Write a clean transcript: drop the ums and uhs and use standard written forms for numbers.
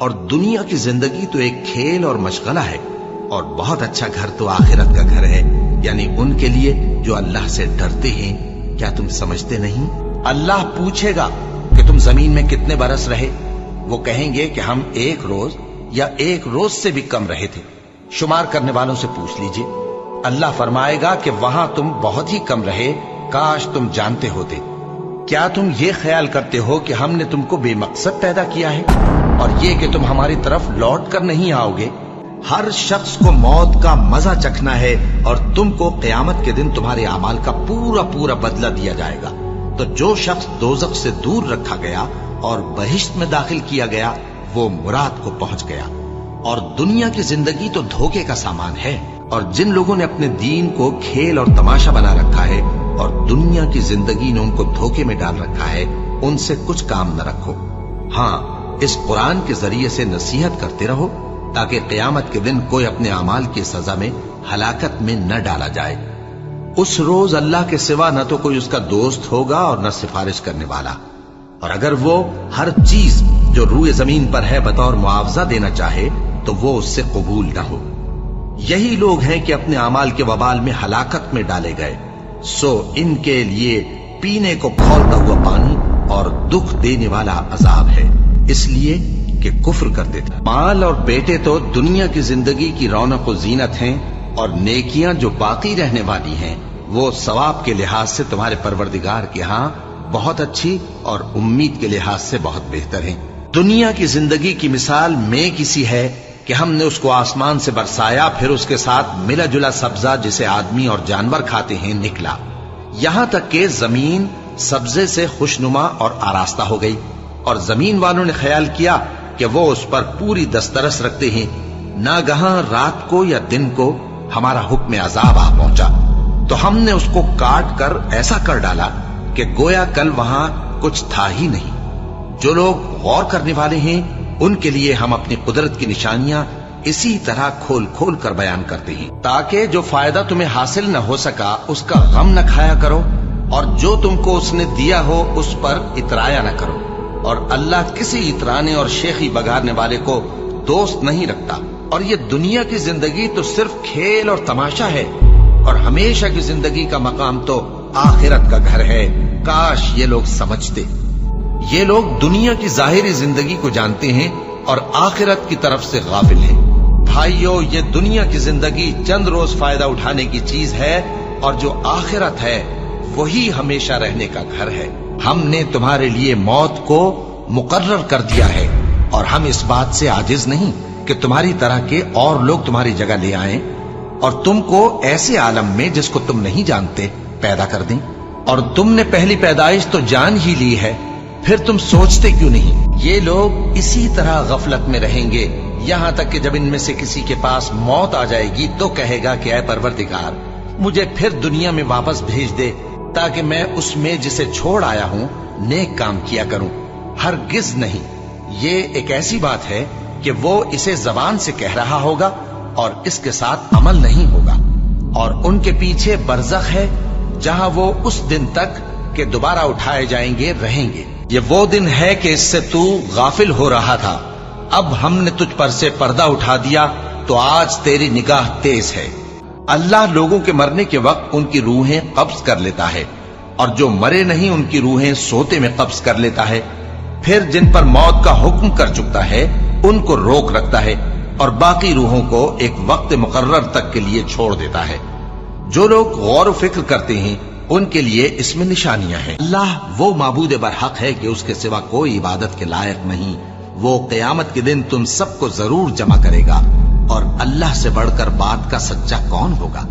اور دنیا کی زندگی تو ایک کھیل اور مشغلہ ہے، اور بہت اچھا گھر تو آخرت کا گھر ہے، یعنی ان کے لیے جو اللہ سے ڈرتے ہیں۔ کیا تم سمجھتے نہیں؟ اللہ پوچھے گا کہ تم زمین میں کتنے برس رہے؟ وہ کہیں گے کہ ہم 1 روز یا 1 روز سے بھی کم رہے تھے، شمار کرنے والوں سے پوچھ لیجئے۔ اللہ فرمائے گا کہ وہاں تم بہت ہی کم رہے، کاش تم جانتے ہوتے۔ کیا تم یہ خیال کرتے ہو کہ ہم نے تم کو بے مقصد پیدا کیا ہے، اور یہ کہ تم ہماری طرف لوٹ کر نہیں آؤ گے؟ ہر شخص کو موت کا مزہ چکھنا ہے، اور تم کو قیامت کے دن تمہارے اعمال کا پورا پورا بدلہ دیا جائے گا۔ تو جو شخص دوزخ سے دور رکھا گیا اور بہشت میں داخل کیا گیا، وہ مراد کو پہنچ گیا۔ اور دنیا کی زندگی تو دھوکے کا سامان ہے، اور جن لوگوں نے اپنے دین کو کھیل اور تماشا بنا رکھا ہے اور دنیا کی زندگی نے ان کو دھوکے میں ڈال رکھا ہے، ان سے کچھ کام نہ رکھو۔ ہاں، اس قرآن کے ذریعے سے نصیحت کرتے رہو تاکہ قیامت کے دن کوئی اپنے اعمال کی سزا میں ہلاکت میں نہ ڈالا جائے۔ اس روز اللہ کے سوا نہ تو کوئی اس کا دوست ہوگا اور نہ سفارش کرنے والا، اور اگر وہ ہر چیز جو روئے زمین پر ہے بطور معاوضہ دینا چاہے تو وہ اس سے قبول نہ ہو۔ یہی لوگ ہیں کہ اپنے اعمال کے وبال میں ہلاکت میں ڈالے گئے، سو ان کے لیے پینے کو کھولتا ہوا پانی اور دکھ دینے والا عذاب ہے، اس لیے کہ کفر کرتے تھے۔ مال اور بیٹے تو دنیا کی زندگی کی رونق و زینت ہیں، اور نیکیاں جو باقی رہنے والی ہیں وہ ثواب کے لحاظ سے تمہارے پروردگار کے ہاں بہت اچھی اور امید کے لحاظ سے بہت بہتر ہیں۔ دنیا کی زندگی کی مثال میں کسی ہے کہ ہم نے اس کو آسمان سے برسایا، پھر اس کے ساتھ ملا جلا سبزہ جسے آدمی اور جانور کھاتے ہیں نکلا، یہاں تک کہ زمین سبزے سے خوشنما اور آراستہ ہو گئی، اور زمین والوں نے خیال کیا کہ وہ اس پر پوری دسترس رکھتے ہیں۔ ناگہاں رات کو یا دن کو ہمارا حکم عذاب آ پہنچا، تو ہم نے اس کو کاٹ کر ایسا کر ڈالا کہ گویا کل وہاں کچھ تھا ہی نہیں۔ جو لوگ غور کرنے والے ہیں ان کے لیے ہم اپنی قدرت کی نشانیاں اسی طرح کھول کھول کر بیان کرتے ہیں، تاکہ جو فائدہ تمہیں حاصل نہ ہو سکا اس کا غم نہ کھایا کرو، اور جو تم کو اس نے دیا ہو اس پر اترایا نہ کرو۔ اور اللہ کسی اترانے اور شیخی بگاڑنے والے کو دوست نہیں رکھتا۔ اور یہ دنیا کی زندگی تو صرف کھیل اور تماشا ہے، اور ہمیشہ کی زندگی کا مقام تو آخرت کا گھر ہے۔ کاش یہ لوگ سمجھتے۔ یہ لوگ دنیا کی ظاہری زندگی کو جانتے ہیں اور آخرت کی طرف سے غافل ہیں۔ بھائیو، یہ دنیا کی زندگی چند روز فائدہ اٹھانے کی چیز ہے، اور جو آخرت ہے وہی ہمیشہ رہنے کا گھر ہے۔ ہم نے تمہارے لیے موت کو مقرر کر دیا ہے، اور ہم اس بات سے عاجز نہیں کہ تمہاری طرح کے اور لوگ تمہاری جگہ لے آئیں اور تم کو ایسے عالم میں جس کو تم نہیں جانتے پیدا کر دیں۔ اور تم نے پہلی پیدائش تو جان ہی لی ہے، پھر تم سوچتے کیوں نہیں؟ یہ لوگ اسی طرح غفلت میں رہیں گے یہاں تک کہ جب ان میں سے کسی کے پاس موت آ جائے گی تو کہے گا کہ اے پروردگار، مجھے پھر دنیا میں واپس بھیج دے تاکہ میں اس میں جسے چھوڑ آیا ہوں نیک کام کیا کروں۔ ہرگز نہیں، یہ ایک ایسی بات ہے کہ وہ اسے زبان سے کہہ رہا ہوگا اور اس کے ساتھ عمل نہیں ہوگا، اور ان کے پیچھے برزخ ہے جہاں وہ اس دن تک کہ دوبارہ اٹھائے جائیں گے رہیں گے۔ یہ وہ دن ہے کہ اس سے تو غافل ہو رہا تھا، اب ہم نے تجھ پر سے پردہ اٹھا دیا تو آج تیری نگاہ تیز ہے۔ اللہ لوگوں کے مرنے کے وقت ان کی روحیں قبض کر لیتا ہے، اور جو مرے نہیں ان کی روحیں سوتے میں قبض کر لیتا ہے، پھر جن پر موت کا حکم کر چکتا ہے ان کو روک رکھتا ہے، اور باقی روحوں کو ایک وقت مقرر تک کے لیے چھوڑ دیتا ہے۔ جو لوگ غور و فکر کرتے ہیں ان کے لیے اس میں نشانیاں ہیں۔ اللہ وہ معبود برحق ہے کہ اس کے سوا کوئی عبادت کے لائق نہیں۔ وہ قیامت کے دن تم سب کو ضرور جمع کرے گا، اور اللہ سے بڑھ کر بات کا سچا کون ہوگا؟